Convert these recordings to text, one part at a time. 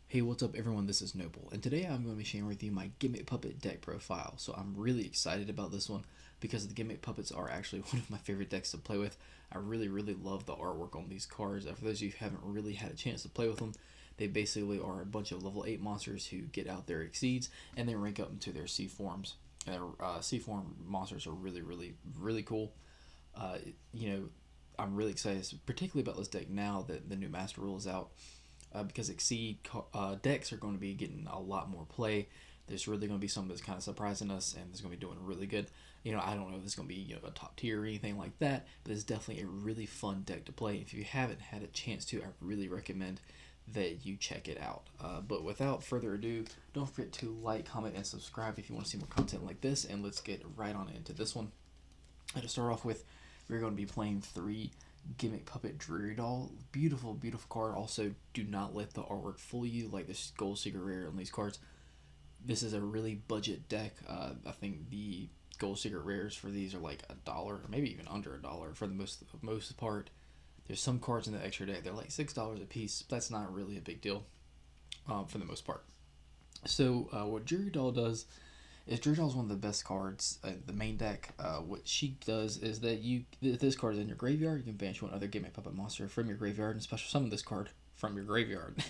Hey, what's up everyone, this is Noble, and today I'm going to be sharing with you my Gimmick Puppet deck profile. So I'm really excited about this one because the Gimmick Puppets are actually one of my favorite decks to play with. I really love the artwork on these cards. For those of you who haven't really had a chance to play with them, they basically are a bunch of level 8 monsters who get out their exceeds and then rank up into their C forms. And their C form monsters are really cool. Uh, you know, I'm really excited, particularly about this deck now that the new Master Rule is out, because Exceed decks are going to be getting a lot more play. There's really going to be something that's kind of surprising us, and it's going to be doing really good. I don't know if it's going to be a top tier or anything like that, but it's definitely a really fun deck to play. If you haven't had a chance to, I really recommend that you check it out. But without further ado, don't forget to like, comment, and subscribe if you want to see more content like this. And let's get right on into this one. And to start off with, we're going to be playing 3 Gimmick Puppet Dreary Doll. Beautiful card. Also, do not let the artwork fool you like this Gold Secret Rare on these cards. This is a really budget deck. I think the Gold Secret Rares for these are like $1, or maybe even under $1 for the most part. There's some cards in the extra deck, they're like $6 a piece. That's not really a big deal for the most part. So what Dreary Doll does is Dreary Doll is one of the best cards in the main deck. What she does is that if this card is in your graveyard, you can banish one other Gimmick Puppet monster from your graveyard and special summon this card from your graveyard.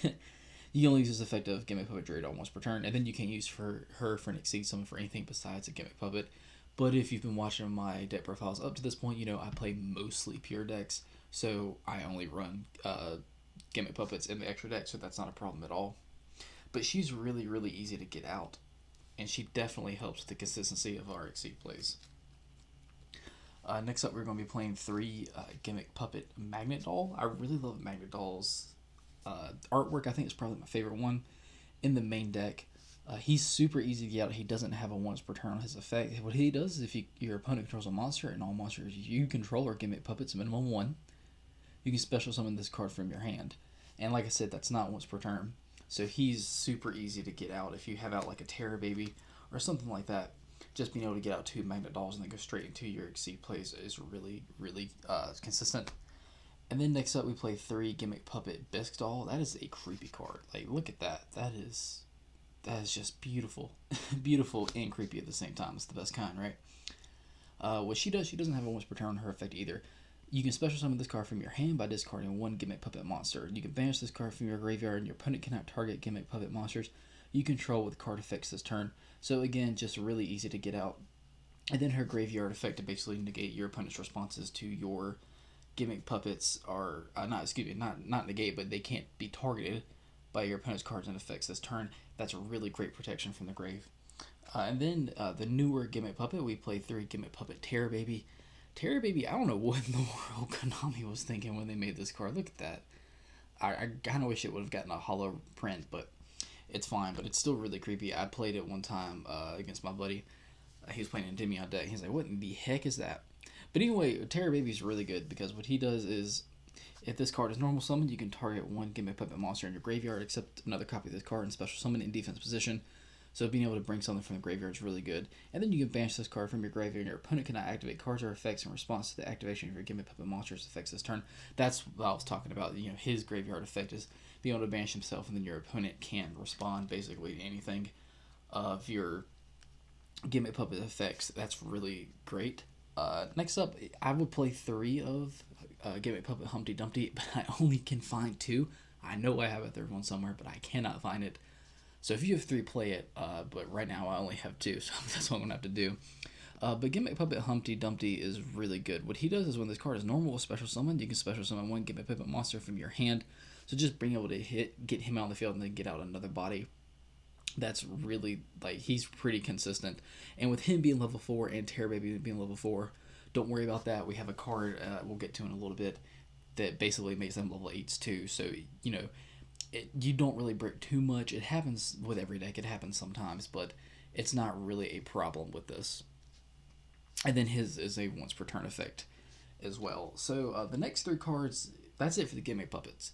You can only use this effect of Gimmick Puppet Dreary Doll once per turn, and then you can't use her for an Exceed summon for anything besides a Gimmick Puppet. But if you've been watching my deck profiles up to this point, I play mostly pure decks, so I only run Gimmick Puppets in the extra deck, so that's not a problem at all. But she's really easy to get out, and she definitely helps with the consistency of our Exceed plays. Next up, we're going to be playing 3 Gimmick Puppet Magnet Doll. I really love Magnet Doll's artwork. I think it's probably my favorite one in the main deck. He's super easy to get out. He doesn't have a once per turn on his effect. What he does is if your opponent controls a monster and all monsters you control are Gimmick Puppets, minimum 1, you can special summon this card from your hand. And like I said, that's not once per turn. So he's super easy to get out. If you have out like a Terror Baby or something like that, just being able to get out 2 Magnet Dolls and then go straight into your Exceed plays is really consistent. And then next up we play 3 Gimmick Puppet Bisque Doll. That is a creepy card. Like, look at that. That is just beautiful. Beautiful and creepy at the same time. It's the best kind, right? What she does, she doesn't have a once per turn on her effect either. You can special summon this card from your hand by discarding 1 Gimmick Puppet monster. You can banish this card from your graveyard, and your opponent cannot target Gimmick Puppet monsters you control with card effects this turn. So again, just really easy to get out. And then her graveyard effect to basically negate your opponent's responses to your Gimmick Puppets are not negate, but they can't be targeted by your opponent's cards and effects this turn. That's a really great protection from the grave. And then the newer Gimmick Puppet, we play 3 Gimmick Puppet Terror Baby. Terror Baby, I don't know what in the world Konami was thinking when they made this card. Look at that. I kind of wish it would have gotten a hollow print, but it's fine. But it's still really creepy. I played it one time against my buddy. He was playing Endymion deck. He's like, what in the heck is that? But anyway, Terror Baby is really good because what he does is, if this card is normal summon, you can target 1 Gimmick Puppet monster in your graveyard, except another copy of this card and special summon in defense position. So being able to bring something from the graveyard is really good. And then you can banish this card from your graveyard, and your opponent cannot activate cards or effects in response to the activation of your Gimmick Puppet monster's effects this turn. That's what I was talking about. His graveyard effect is being able to banish himself, and then your opponent can't respond basically to anything of your Gimmick Puppet effects. That's really great. Next up, I would play 3 of Gimmick Puppet Humpty Dumpty, but I only can find 2. I know I have a third one somewhere, but I cannot find it. So if you have 3, play it. But right now I only have 2, so that's what I'm going to have to do. But Gimmick Puppet Humpty Dumpty is really good. What he does is when this card is normal with special summon, you can special summon 1 Gimmick Puppet monster from your hand. So just being able to get him out on the field and then get out another body. That's really, he's pretty consistent. And with him being level 4 and Terror Baby being level 4, don't worry about that. We have a card we'll get to in a little bit that basically makes them level 8s too. So, you don't really break too much. It happens with every deck. It happens sometimes, but it's not really a problem with this. And then his is a once per turn effect as well. So the next 3 cards, that's it for the Gimmick Puppets.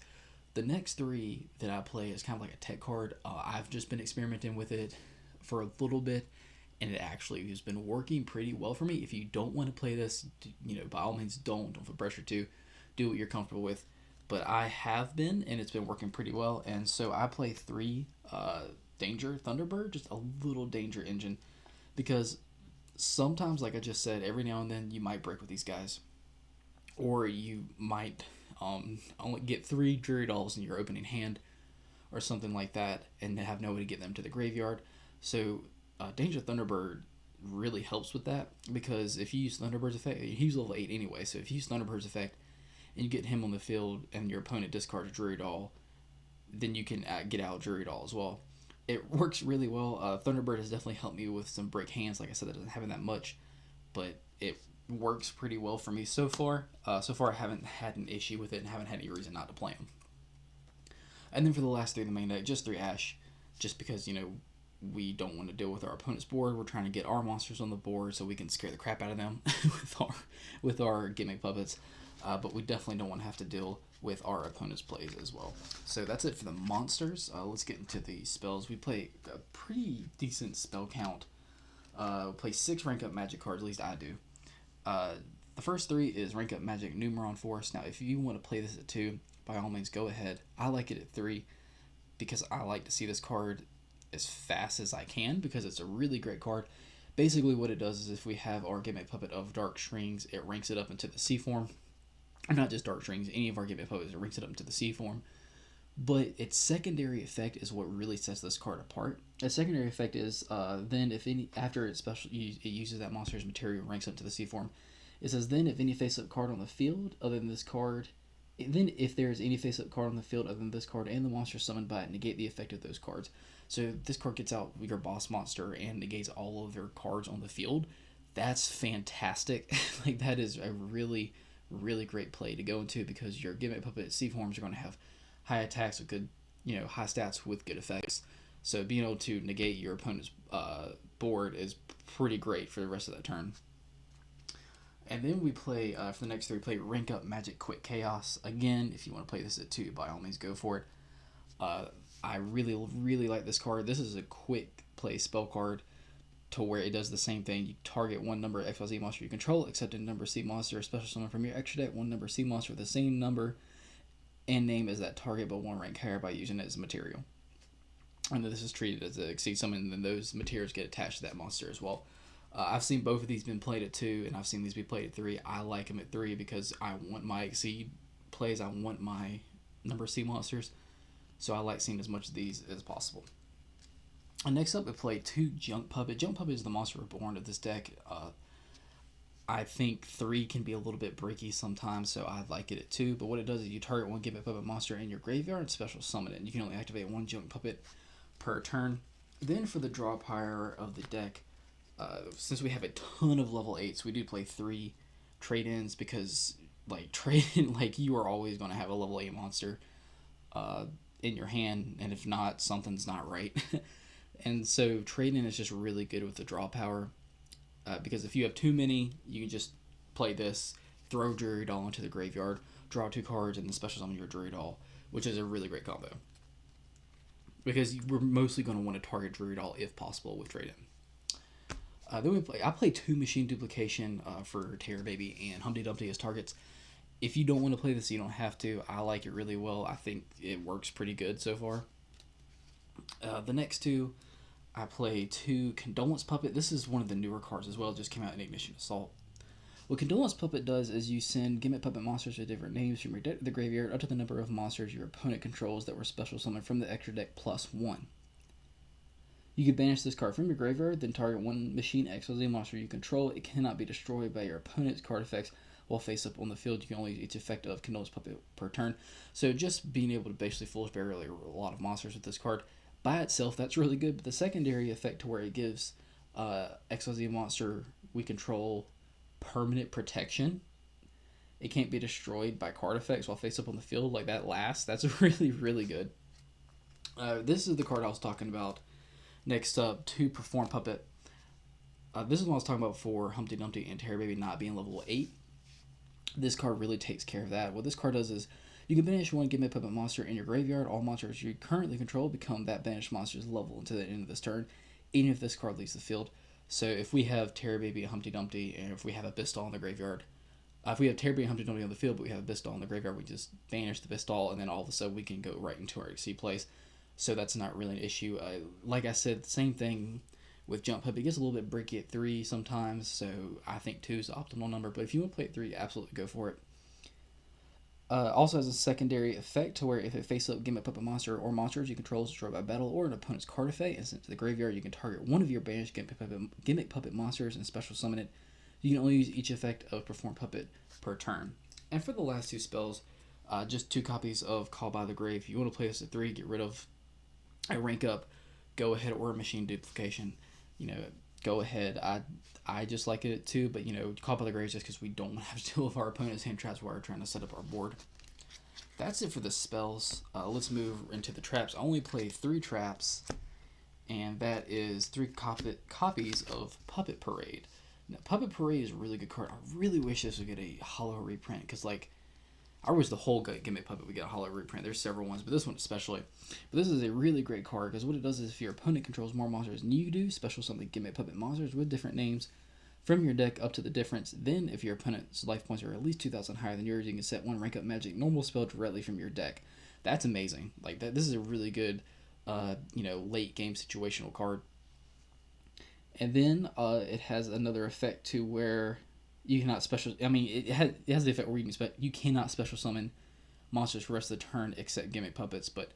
The next 3 that I play is kind of like a tech card. I've just been experimenting with it for a little bit, and it actually has been working pretty well for me. If you don't want to play this, by all means don't feel pressure to. Do what you're comfortable with. but I have been, and it's been working pretty well. And so I play 3 Danger Thunderbird, just a little Danger engine, because sometimes, like I just said, every now and then you might break with these guys, or you might only get 3 Jury Dolls in your opening hand, or something like that, and have no way to get them to the graveyard. So Danger Thunderbird really helps with that, because if you use Thunderbird's effect, he's level 8 anyway, so if you use Thunderbird's effect and you get him on the field and your opponent discards a Jury Doll, then you can get out Jury Doll as well. It works really well. Thunderbird has definitely helped me with some break hands. Like I said, that doesn't happen that much, but it works pretty well for me so far. So far, I haven't had an issue with it and haven't had any reason not to play him. And then for the last 3 in the main deck, just 3 Ash, just because, we don't want to deal with our opponent's board. We're trying to get our monsters on the board so we can scare the crap out of them with our Gimmick puppets. But we definitely don't want to have to deal with our opponent's plays as well. So that's it for the monsters. Let's get into the spells. We play a pretty decent spell count. We play 6 rank up magic cards, at least I do. The first 3 is rank up magic Numeron Force. Now, if you want to play this at 2, by all means, go ahead. I like it at 3 because I like to see this card as fast as I can, because it's a really great card. Basically, what it does is if we have our Gimmick puppet of Dark Strings, it ranks it up into the C form. Or not just Dark Strings, any of our Gimmick puppets, it ranks it up into the C form. But its secondary effect is what really sets this card apart. Its secondary effect is then if any after it uses that monster's material, ranks up to the C form. It says then if any face-up card on the field other than this card, then if there is any face-up card on the field other than this card and the monster summoned by it, negate the effect of those cards. So this card gets out your boss monster and negates all of their cards on the field. That's fantastic. Like, that is a really, really great play to go into, because your Gimmick puppet C forms are going to have high attacks with good, high stats with good effects. So being able to negate your opponent's board is pretty great for the rest of that turn. And then we play, for the next 3, play Rank Up Magic Quick Chaos. Again, if you want to play this at 2, by all means, go for it. I really, really like this card. This is a quick play spell card to where it does the same thing. You target one number XYZ monster you control, except a number C monster or special summon from your extra deck, one number C monster with the same number and name as that target, but 1 rank higher by using it as a material. And this is treated as a exceed summon, and then those materials get attached to that monster as well. I've seen both of these been played at 2, and I've seen these be played at 3. I like them at 3 because I want my exceed plays. I want my number C monsters. So I like seeing as much of these as possible. And next up, we play 2 Junk Puppet. Junk Puppet is the monster reborn of this deck. I think 3 can be a little bit breaky sometimes, so I like it at 2. But what it does is you target 1 Gimmick Puppet monster in your graveyard and special summon it. And you can only activate 1 Junk Puppet per turn. Then for the draw power of the deck, since we have a ton of level 8s, we do play 3 trade-ins, because you are always going to have a level 8 monster in your hand, and if not, something's not right. And so trade-in is just really good with the draw power, because if you have too many, you can just play this, throw Jury Doll into the graveyard, draw 2 cards, and then special summon your Jury Doll, which is a really great combo, because we're mostly going to want to target Jury Doll if possible with trade-in. Then I play 2 Machine Duplication for Terror Baby and Humpty Dumpty as targets. If you don't want to play this, you don't have to. I like it really well. I think it works pretty good so far. The next 2, I play 2 Condolence Puppet. This is one of the newer cards as well. It just came out in Ignition Assault. What Condolence Puppet does is you send Gimmick Puppet monsters with different names from your deck to the graveyard up to the number of monsters your opponent controls that were special summoned from the extra deck +1. You can banish this card from your graveyard, then target 1 Machine XYZ monster you control. It cannot be destroyed by your opponent's card effects while face up on the field. You can only use each effect of Condolence Puppet per turn. So just being able to basically Foolish Barrier a lot of monsters with this card by itself, that's really good. But the secondary effect, to where it gives XYZ monster we control permanent protection. It can't be destroyed by card effects while face up on the field. Like, that last, that's really, really good. This is the card I was talking about. Next up, 2 Perform Puppet. This is what I was talking about for Humpty Dumpty and Terror Baby not being level 8. This card really takes care of that. What this card does is you can banish 1 Gimmick Puppet monster in your graveyard. All monsters you currently control become that banished monster's level until the end of this turn, even if this card leaves the field. So if we have Terror Baby, Humpty Dumpty, and if we have a Bistal in the graveyard, If we have Terry and Humpty Dumpty on the field, but we have a Bistal in the graveyard, we just banish the Bistal, and then all of a sudden we can go right into our XC plays. So that's not really an issue. Like I said, same thing with Jump Puppet. It gets a little bit bricky at 3 sometimes, so I think 2 is the optimal number. But if you want to play at 3, absolutely go for it. Also has a secondary effect to where if it face-up Gimmick Puppet monster or monsters you control is destroyed by battle or an opponent's card effect and sent to the graveyard, you can target one of your banished Gimmick Puppet monsters and special summon it. You can only use each effect of Perform Puppet per turn. And for the last 2 spells, just 2 copies of Call by the Grave. If you want to play this at 3, get rid of a rank up, go ahead, or a machine duplication. Go ahead. I just like it too, but Call by the Grave just because we don't have to deal with our opponent's hand traps while we're trying to set up our board. That's it for the spells. Let's move into the traps. I only play 3 traps, and that is 3 copies of Puppet Parade. Now, Puppet Parade is a really good card. I really wish this would get a hollow reprint, because I wish the whole Gimmick Puppet would get a hollow reprint. There's several ones, but this one especially. But this is a really great card, because what it does is if your opponent controls more monsters than you do, special summon Gimmick Puppet monsters with different names from your deck up to the difference. Then, if your opponent's life points are at least 2,000 higher than yours, you can set 1 rank up magic normal spell directly from your deck. That's amazing. This is a really good, late game situational card. And then it has another effect to where you cannot special. I mean, it has the effect where you cannot special summon monsters for the rest of the turn except Gimmick Puppets. But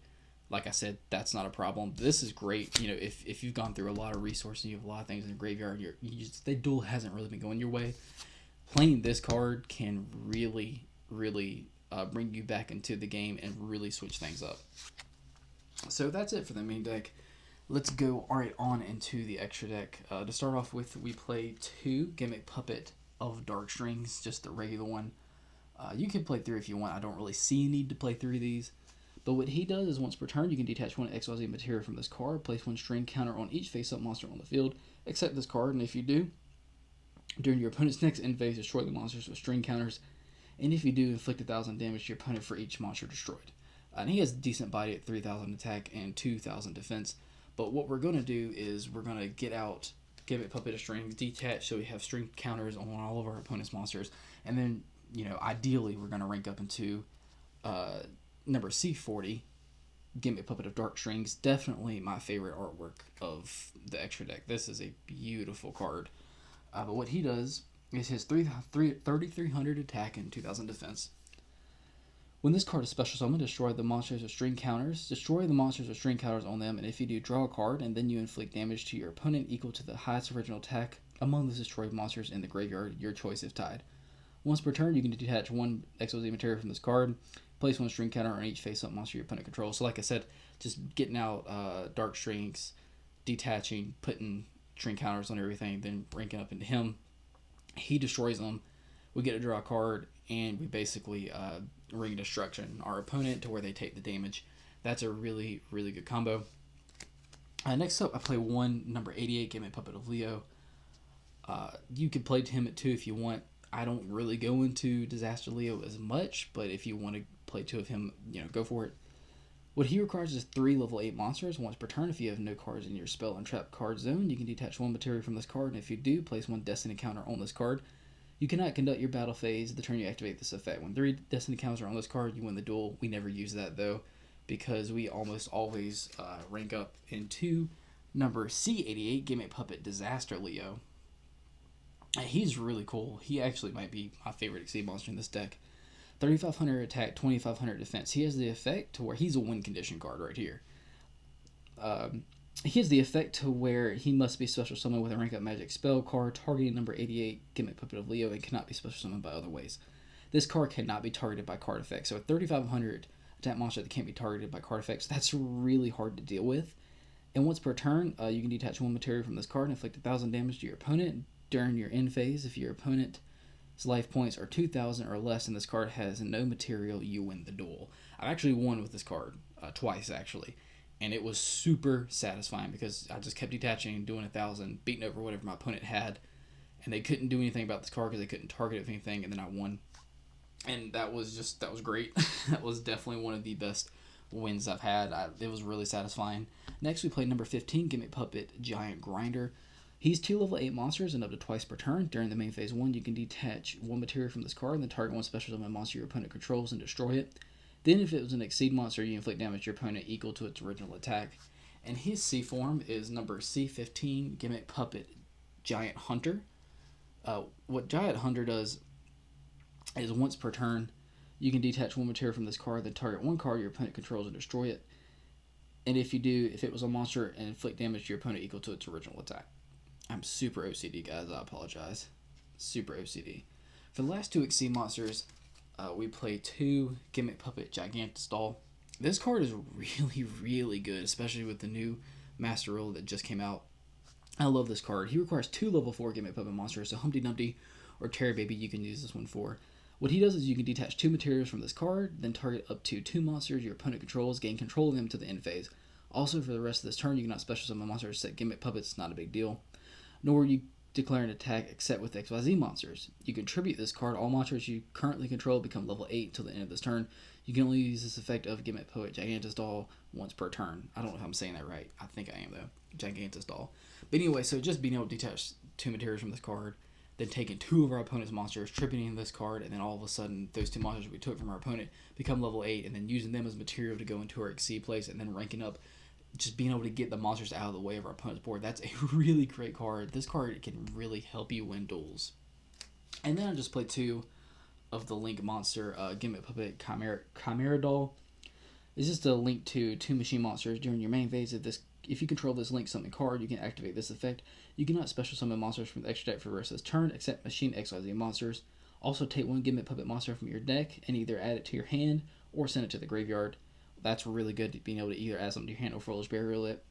like I said, that's not a problem. This is great. If you've gone through a lot of resources, you have a lot of things in the graveyard, the duel hasn't really been going your way. Playing this card can really, really bring you back into the game and really switch things up. So that's it for the main deck. Let's go right on into the extra deck. To start off with, we play 2 Gimmick Puppet of Dark Strings, just the regular one. You can play 3 if you want. I don't really see a need to play 3 of these. But what he does is once per turn, you can detach 1 XYZ material from this card, place 1 string counter on each face-up monster on the field, except this card, and if you do, during your opponent's next end phase, destroy the monsters with string counters, and if you do, inflict 1,000 damage to your opponent for each monster destroyed. And he has decent body at 3,000 attack and 2,000 defense. But what we're going to do is we're going to get out Gimmick Puppet of Strings, detach, so we have string counters on all of our opponent's monsters. And then, ideally, we're going to rank up into number C40, Gimmick Puppet of Dark Strings. Definitely my favorite artwork of the extra deck. This is a beautiful card. But what he does is his 3,300 attack and 2,000 defense. When this card is special summoned, destroy the monsters with string counters. Destroy the monsters with string counters on them, and if you do, draw a card, and then you inflict damage to your opponent equal to the highest original attack among the destroyed monsters in the graveyard, your choice if tied. Once per turn, you can detach 1 XYZ material from this card, place 1 string counter on each face-up monster your opponent controls. So like I said, just getting out Dark Strings, detaching, putting string counters on everything, then ranking up into him. He destroys them. We get to draw a card, and we basically ring destruction our opponent to where they take the damage. That's a really, really good combo. Next up, I play 1 number 88 Gimmick Puppet of Leo. You can play him at 2 if you want. I don't really go into Disaster Leo as much, but if you want to play 2 of him, go for it. What he requires is 3 level 8 monsters once per turn. If you have no cards in your spell and trap card zone, you can detach 1 material from this card, and if you do, place 1 Destiny counter on this card. You cannot conduct your battle phase the turn you activate this effect. When 3 Destiny counters are on this card, you win the duel. We never use that, though, because we almost always rank up into number C88, Gimmick Puppet Disaster Leo. He's really cool. He actually might be my favorite Exceed monster in this deck. 3,500 attack, 2,500 defense. He has the effect to where he's a win condition card right here. He has the effect to where he must be special summoned with a rank up magic spell card targeting number 88 Gimmick Puppet of Leo and cannot be special summoned by other ways. This card cannot be targeted by card effects. So a 3,500 attack monster that can't be targeted by card effects, that's really hard to deal with. And once per turn, you can detach 1 material from this card and inflict 1,000 damage to your opponent during your end phase. If your opponent's life points are 2,000 or less and this card has no material, you win the duel. I've actually won with this card twice, actually. And it was super satisfying because I just kept detaching, doing 1,000, beating over whatever my opponent had. And they couldn't do anything about this card because they couldn't target it with anything, and then I won. And that was great. That was definitely one of the best wins I've had. It was really satisfying. Next, we played number 15, Gimmick Puppet Giant Grinder. He's 2 level 8 monsters and up to twice per turn. During the main phase 1, you can detach 1 materia from this card and then target 1 special summon monster your opponent controls and destroy it. Then if it was an Exceed monster, you inflict damage to your opponent equal to its original attack. And his C form is number C15, Gimmick Puppet Giant Hunter. What Giant Hunter does is once per turn, you can detach 1 materia from this card, then target 1 card your opponent controls and destroy it. And if it was a monster, and inflict damage to your opponent equal to its original attack. I'm super OCD, guys. I apologize. Super OCD. For the last 2 Exceed monsters, we play 2 Gimmick Puppet Gigantus Doll. This card is really, really good, especially with the new Master Rule that just came out. I love this card. He requires 2 level 4 Gimmick Puppet monsters, so Humpty Dumpty or Terry Baby you can use this one for. What he does is you can detach 2 materials from this card, then target up to 2 monsters your opponent controls, gain control of them to the end phase. Also, for the rest of this turn, you cannot special summon monsters set Gimmick Puppets, not a big deal. Nor you declare an attack except with XYZ monsters. You contribute this card. All monsters you currently control become level 8 until the end of this turn. You can only use this effect of Gimmick Puppet Gigantus Doll once per turn. I don't know if I'm saying that right. I think I am, though. Gigantus Doll. But anyway, so just being able to detach 2 materials from this card, then taking 2 of our opponent's monsters, tripping in this card, and then all of a sudden, those 2 monsters we took from our opponent become level 8, and then using them as material to go into our Exceed place, and then ranking up, just being able to get the monsters out of the way of our opponent's board. That's a really great card. This card can really help you win duels. And then I just played 2 of the Link monster, Gimmick Puppet Chimera Doll. It's just a link to 2 machine monsters during your main phase. If you control this Link summon card, you can activate this effect. You cannot special summon monsters from the extra deck for the rest of this turn, except machine XYZ monsters. Also, take 1 Gimmick Puppet monster from your deck and either add it to your hand or send it to the graveyard. That's really good, being able to either add something to your hand or Foolish Burial it.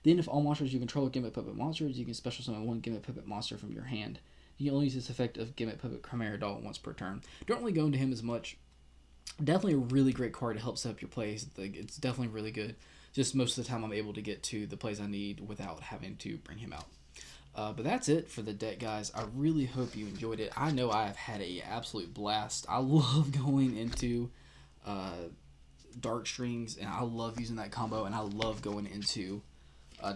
Then, if all monsters you control are Gimmick Puppet monsters, you can special summon 1 Gimmick Puppet monster from your hand. You can only use this effect of Gimmick Puppet Chimera Doll once per turn. Don't really go into him as much. Definitely a really great card to help set up your plays. It's definitely really good. Just most of the time I'm able to get to the plays I need without having to bring him out. But that's it for the deck, guys. I really hope you enjoyed it. I know I have had an absolute blast. I love going into Dark Strings, and I love using that combo, and I love going into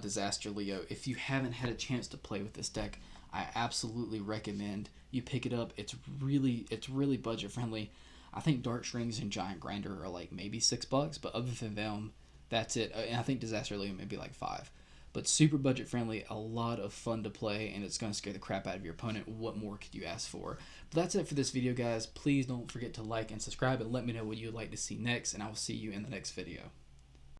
Disaster Leo. If you haven't had a chance to play with this deck, I absolutely recommend you pick it up. It's really budget friendly. I think Dark Strings and Giant Grinder are like maybe $6, but other than them, that's it. And I think Disaster Leo may be like $5. But super budget friendly, a lot of fun to play, and it's going to scare the crap out of your opponent. What more could you ask for? But that's it for this video, guys. Please don't forget to like and subscribe, and let me know what you'd like to see next, and I will see you in the next video.